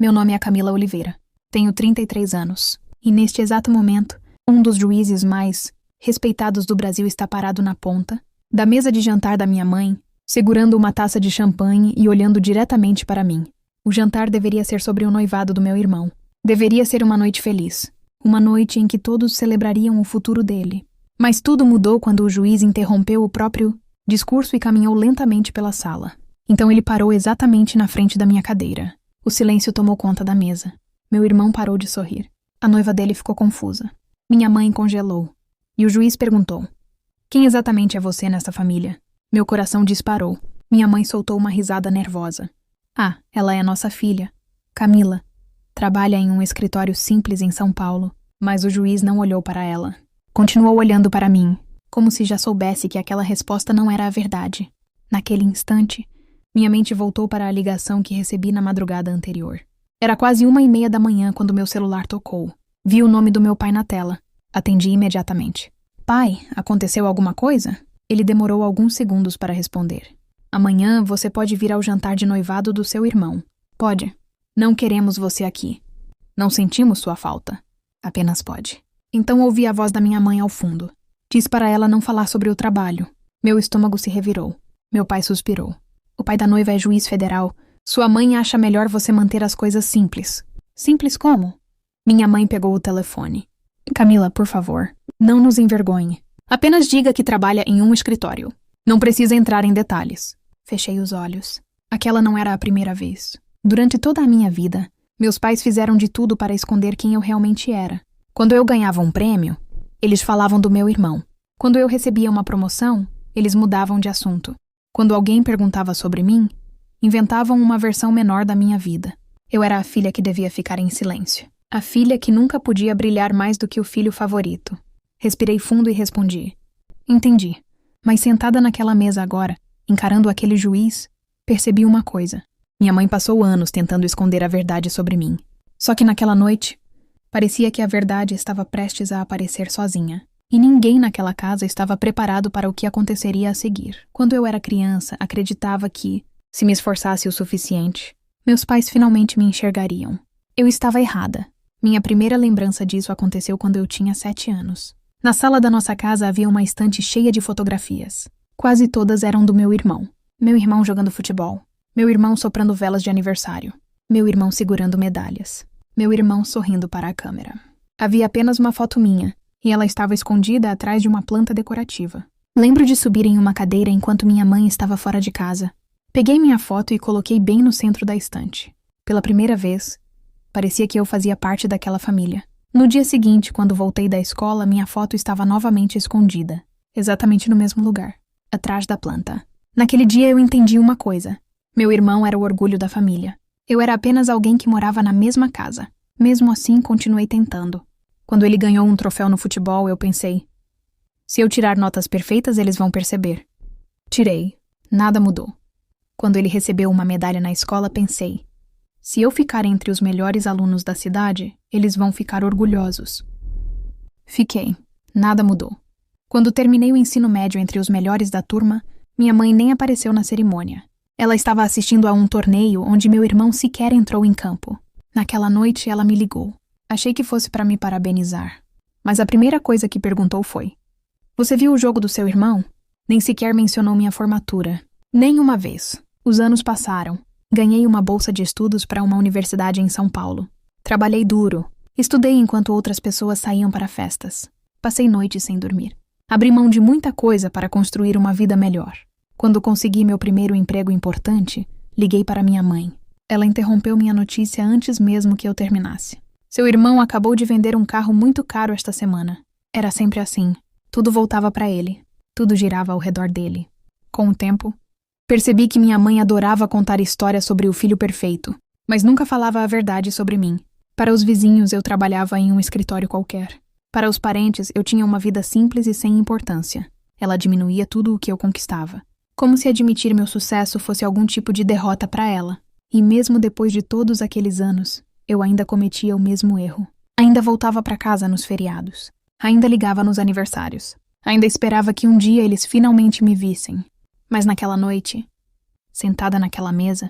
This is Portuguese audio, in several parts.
Meu nome é Camila Oliveira. Tenho 33 anos. E neste exato momento, um dos juízes mais respeitados do Brasil está parado na ponta da mesa de jantar da minha mãe, segurando uma taça de champanhe e olhando diretamente para mim. O jantar deveria ser sobre o noivado do meu irmão. Deveria ser uma noite feliz. Uma noite em que todos celebrariam o futuro dele. Mas tudo mudou quando o juiz interrompeu o próprio discurso e caminhou lentamente pela sala. Então ele parou exatamente na frente da minha cadeira. O silêncio tomou conta da mesa. Meu irmão parou de sorrir. A noiva dele ficou confusa. Minha mãe congelou. E o juiz perguntou: "Quem exatamente é você nessa família?" Meu coração disparou. Minha mãe soltou uma risada nervosa. "Ah, ela é nossa filha, Camila. Trabalha em um escritório simples em São Paulo." Mas o juiz não olhou para ela. Continuou olhando para mim, como se já soubesse que aquela resposta não era a verdade. Naquele instante, minha mente voltou para a ligação que recebi na madrugada anterior. Era quase 1:30 da manhã quando meu celular tocou. Vi o nome do meu pai na tela. Atendi imediatamente. "Pai, aconteceu alguma coisa?" Ele demorou alguns segundos para responder. "Amanhã você pode vir ao jantar de noivado do seu irmão." "Pode. Não queremos você aqui. Não sentimos sua falta. Apenas pode." Então ouvi a voz da minha mãe ao fundo. Diz para ela não falar sobre o trabalho. Meu estômago se revirou. Meu pai suspirou. "O pai da noiva é juiz federal. Sua mãe acha melhor você manter as coisas simples." "Simples como?" Minha mãe pegou o telefone. "Camila, por favor, não nos envergonhe. Apenas diga que trabalha em um escritório. Não precisa entrar em detalhes." Fechei os olhos. Aquela não era a primeira vez. Durante toda a minha vida, meus pais fizeram de tudo para esconder quem eu realmente era. Quando eu ganhava um prêmio, eles falavam do meu irmão. Quando eu recebia uma promoção, eles mudavam de assunto. Quando alguém perguntava sobre mim, inventavam uma versão menor da minha vida. Eu era a filha que devia ficar em silêncio. A filha que nunca podia brilhar mais do que o filho favorito. Respirei fundo e respondi: "Entendi." Mas sentada naquela mesa agora, encarando aquele juiz, percebi uma coisa. Minha mãe passou anos tentando esconder a verdade sobre mim. Só que naquela noite, parecia que a verdade estava prestes a aparecer sozinha. E ninguém naquela casa estava preparado para o que aconteceria a seguir. Quando eu era criança, acreditava que, se me esforçasse o suficiente, meus pais finalmente me enxergariam. Eu estava errada. Minha primeira lembrança disso aconteceu quando eu tinha 7 anos. Na sala da nossa casa havia uma estante cheia de fotografias. Quase todas eram do meu irmão. Meu irmão jogando futebol. Meu irmão soprando velas de aniversário. Meu irmão segurando medalhas. Meu irmão sorrindo para a câmera. Havia apenas uma foto minha, e ela estava escondida atrás de uma planta decorativa. Lembro de subir em uma cadeira enquanto minha mãe estava fora de casa. Peguei minha foto e coloquei bem no centro da estante. Pela primeira vez, parecia que eu fazia parte daquela família. No dia seguinte, quando voltei da escola, minha foto estava novamente escondida, exatamente no mesmo lugar, atrás da planta. Naquele dia eu entendi uma coisa. Meu irmão era o orgulho da família. Eu era apenas alguém que morava na mesma casa. Mesmo assim, continuei tentando. Quando ele ganhou um troféu no futebol, eu pensei: se eu tirar notas perfeitas, eles vão perceber. Tirei. Nada mudou. Quando ele recebeu uma medalha na escola, pensei: se eu ficar entre os melhores alunos da cidade, eles vão ficar orgulhosos. Fiquei. Nada mudou. Quando terminei o ensino médio entre os melhores da turma, minha mãe nem apareceu na cerimônia. Ela estava assistindo a um torneio onde meu irmão sequer entrou em campo. Naquela noite, ela me ligou. Achei que fosse para me parabenizar. Mas a primeira coisa que perguntou foi: "Você viu o jogo do seu irmão?" Nem sequer mencionou minha formatura. Nem uma vez. Os anos passaram. Ganhei uma bolsa de estudos para uma universidade em São Paulo. Trabalhei duro. Estudei enquanto outras pessoas saíam para festas. Passei noites sem dormir. Abri mão de muita coisa para construir uma vida melhor. Quando consegui meu primeiro emprego importante, liguei para minha mãe. Ela interrompeu minha notícia antes mesmo que eu terminasse. "Seu irmão acabou de vender um carro muito caro esta semana." Era sempre assim. Tudo voltava para ele. Tudo girava ao redor dele. Com o tempo, percebi que minha mãe adorava contar histórias sobre o filho perfeito, mas nunca falava a verdade sobre mim. Para os vizinhos, eu trabalhava em um escritório qualquer. Para os parentes, eu tinha uma vida simples e sem importância. Ela diminuía tudo o que eu conquistava. Como se admitir meu sucesso fosse algum tipo de derrota para ela. E mesmo depois de todos aqueles anos, eu ainda cometia o mesmo erro. Ainda voltava para casa nos feriados. Ainda ligava nos aniversários. Ainda esperava que um dia eles finalmente me vissem. Mas naquela noite, sentada naquela mesa,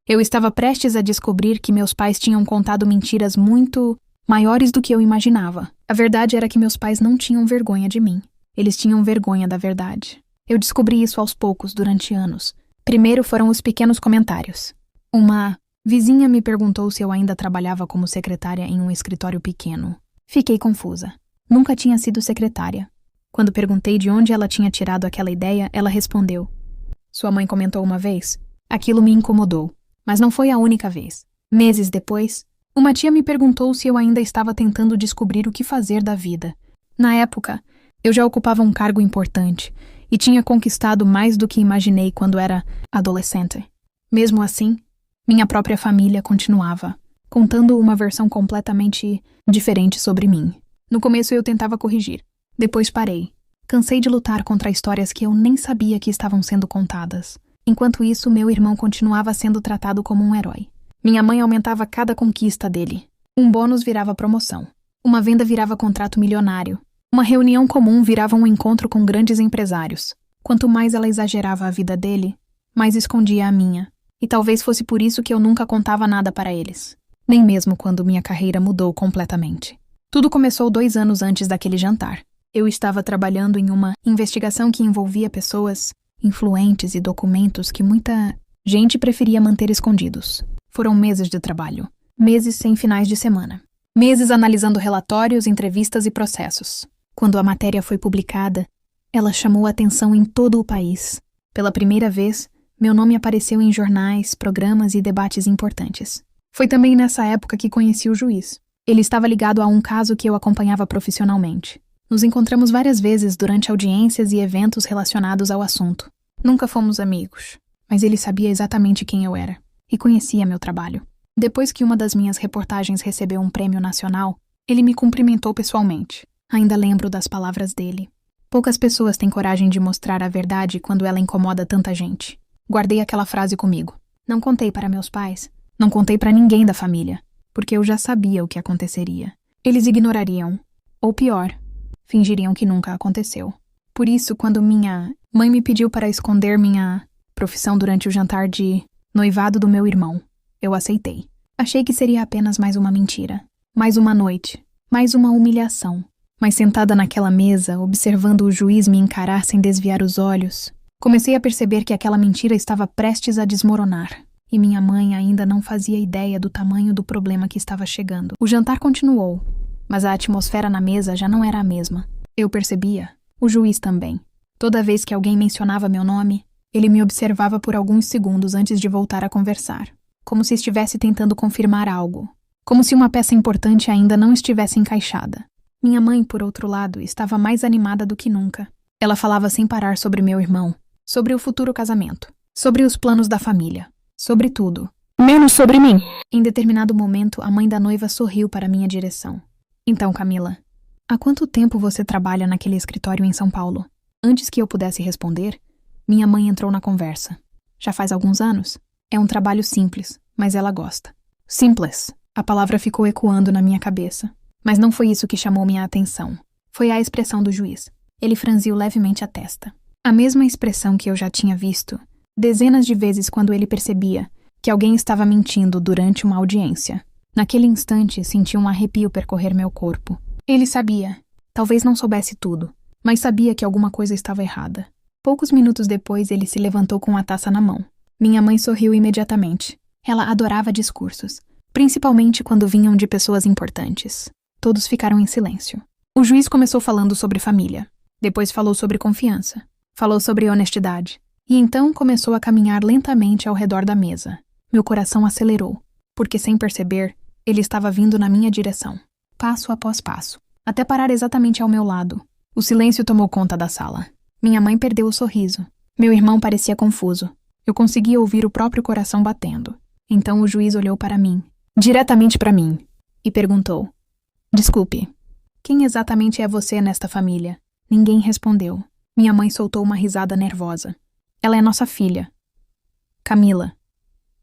Eu estava prestes a descobrir que meus pais tinham contado mentiras muito maiores do que eu imaginava. A verdade era que meus pais não tinham vergonha de mim. Eles tinham vergonha da verdade. Eu descobri isso aos poucos, durante anos. Primeiro foram os pequenos comentários. Uma vizinha me perguntou se eu ainda trabalhava como secretária em um escritório pequeno. Fiquei confusa. Nunca tinha sido secretária. Quando perguntei de onde ela tinha tirado aquela ideia, ela respondeu: "Sua mãe comentou uma vez?" Aquilo me incomodou, mas não foi a única vez. Meses depois, uma tia me perguntou se eu ainda estava tentando descobrir o que fazer da vida. Na época, eu já ocupava um cargo importante e tinha conquistado mais do que imaginei quando era adolescente. Mesmo assim, minha própria família continuava, contando uma versão completamente diferente sobre mim. No começo eu tentava corrigir. Depois parei. Cansei de lutar contra histórias que eu nem sabia que estavam sendo contadas. Enquanto isso, meu irmão continuava sendo tratado como um herói. Minha mãe aumentava cada conquista dele. Um bônus virava promoção. Uma venda virava contrato milionário. Uma reunião comum virava um encontro com grandes empresários. Quanto mais ela exagerava a vida dele, mais escondia a minha. E talvez fosse por isso que eu nunca contava nada para eles. Nem mesmo quando minha carreira mudou completamente. Tudo começou 2 anos antes daquele jantar. Eu estava trabalhando em uma investigação que envolvia pessoas influentes e documentos que muita gente preferia manter escondidos. Foram meses de trabalho. Meses sem finais de semana. Meses analisando relatórios, entrevistas e processos. Quando a matéria foi publicada, ela chamou a atenção em todo o país. Pela primeira vez, meu nome apareceu em jornais, programas e debates importantes. Foi também nessa época que conheci o juiz. Ele estava ligado a um caso que eu acompanhava profissionalmente. Nos encontramos várias vezes durante audiências e eventos relacionados ao assunto. Nunca fomos amigos, mas ele sabia exatamente quem eu era e conhecia meu trabalho. Depois que uma das minhas reportagens recebeu um prêmio nacional, ele me cumprimentou pessoalmente. Ainda lembro das palavras dele. Poucas pessoas têm coragem de mostrar a verdade quando ela incomoda tanta gente. Guardei aquela frase comigo. Não contei para meus pais, não contei para ninguém da família, porque eu já sabia o que aconteceria. Eles ignorariam, ou pior, fingiriam que nunca aconteceu. Por isso, quando minha mãe me pediu para esconder minha profissão durante o jantar de noivado do meu irmão, eu aceitei. Achei que seria apenas mais uma mentira, mais uma noite, mais uma humilhação. Mas sentada naquela mesa, observando o juiz me encarar sem desviar os olhos, comecei a perceber que aquela mentira estava prestes a desmoronar. E minha mãe ainda não fazia ideia do tamanho do problema que estava chegando. O jantar continuou, mas a atmosfera na mesa já não era a mesma. Eu percebia, o juiz também. Toda vez que alguém mencionava meu nome, ele me observava por alguns segundos antes de voltar a conversar, como se estivesse tentando confirmar algo, como se uma peça importante ainda não estivesse encaixada. Minha mãe, por outro lado, estava mais animada do que nunca. Ela falava sem parar sobre meu irmão, sobre o futuro casamento, sobre os planos da família, sobre tudo, menos sobre mim. Em determinado momento, a mãe da noiva sorriu para minha direção. Então, Camila, há quanto tempo você trabalha naquele escritório em São Paulo? Antes que eu pudesse responder, minha mãe entrou na conversa. Já faz alguns anos. É um trabalho simples, mas ela gosta. Simples. A palavra ficou ecoando na minha cabeça. Mas não foi isso que chamou minha atenção. Foi a expressão do juiz. Ele franziu levemente a testa. A mesma expressão que eu já tinha visto dezenas de vezes quando ele percebia que alguém estava mentindo durante uma audiência. Naquele instante, senti um arrepio percorrer meu corpo. Ele sabia. Talvez não soubesse tudo, mas sabia que alguma coisa estava errada. Poucos minutos depois, ele se levantou com a taça na mão. Minha mãe sorriu imediatamente. Ela adorava discursos, principalmente quando vinham de pessoas importantes. Todos ficaram em silêncio. O juiz começou falando sobre família. Depois falou sobre confiança. Falou sobre honestidade. E então começou a caminhar lentamente ao redor da mesa. Meu coração acelerou, porque sem perceber, ele estava vindo na minha direção, passo após passo, até parar exatamente ao meu lado. O silêncio tomou conta da sala. Minha mãe perdeu o sorriso. Meu irmão parecia confuso. Eu conseguia ouvir o próprio coração batendo. Então o juiz olhou para mim, diretamente para mim, e perguntou: "Desculpe, quem exatamente é você nesta família?" Ninguém respondeu. Minha mãe soltou uma risada nervosa. "Ela é nossa filha, Camila.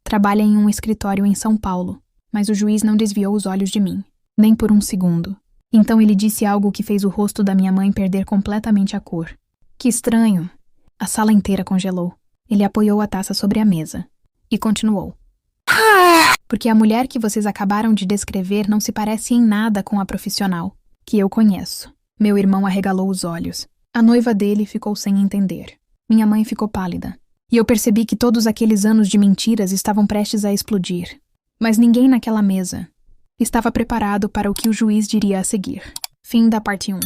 Trabalha em um escritório em São Paulo." Mas o juiz não desviou os olhos de mim, nem por um segundo. Então ele disse algo que fez o rosto da minha mãe perder completamente a cor. Que estranho. A sala inteira congelou. Ele apoiou a taça sobre a mesa e continuou: Porque a mulher que vocês acabaram de descrever não se parece em nada com a profissional, que eu conheço. Meu irmão arregalou os olhos. A noiva dele ficou sem entender. Minha mãe ficou pálida. E eu percebi que todos aqueles anos de mentiras estavam prestes a explodir. Mas ninguém naquela mesa estava preparado para o que o juiz diria a seguir. Fim da parte 1.